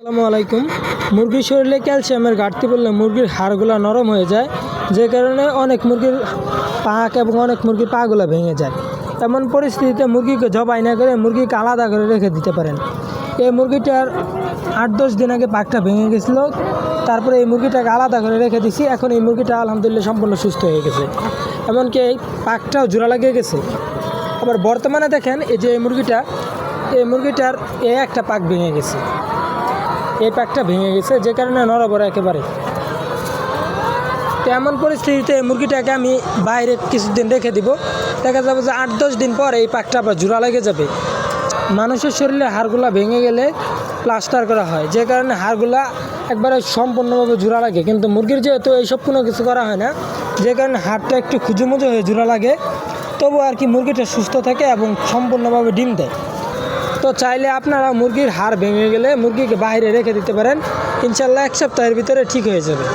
আসসালামু আলাইকুম। মুরগির শরীরে ক্যালসিয়ামের ঘাটতি পড়লে মুরগির হাড়গুলো নরম হয়ে যায়, যে কারণে অনেক মুরগির পাক এবং অনেক মুরগির পাগুলো ভেঙে যায়। এমন পরিস্থিতিতে মুরগিকে জবাই না করে মুরগিকে আলাদা করে রেখে দিতে পারেন। এই মুরগিটার 8-10 দিন আগে পাকটা ভেঙে গেছিলো, তারপরে এই মুরগিটাকে আলাদা করে রেখে দিছি। এখন এই মুরগিটা আলহামদুলিল্লাহ সম্পূর্ণ সুস্থ হয়ে গেছে, এমনকি এই পাকটাও জোড়া লাগিয়ে গেছে। আবার বর্তমানে দেখেন এই যে এই মুরগিটার একটা পাক ভেঙে গেছে, এই পাকটা ভেঙে গেছে, যে কারণে নড়বড় একেবারে। তো এমন পরিস্থিতিতে মুরগিটাকে আমি বাইরে কিছুদিন রেখে দিব, দেখা যাবে যে 8-10 দিন পর এই পাকটা আবার জোড়া লেগে যাবে। মানুষের শরীরে হাড়গুলা ভেঙে গেলে প্লাস্টার করা হয়, যে কারণে হাড়গুলা একবারে সম্পূর্ণভাবে জোড়া লাগে, কিন্তু মুরগির যেহেতু এইসব কোনো কিছু করা হয় না, যে কারণে হাড়টা একটু খুঁজুমুজু হয়ে জোড়া লাগে, তবু আর কি মুরগিটা সুস্থ থাকে এবং সম্পূর্ণভাবে ডিম দেয়। তো চাইলে আপনারা মুরগির হাড় ভেঙে গেলে মুরগিকে বাইরে রেখে দিতে পারেন, ইনশাল্লাহ 1 সপ্তাহের ভিতরে ঠিক হয়ে যাবে।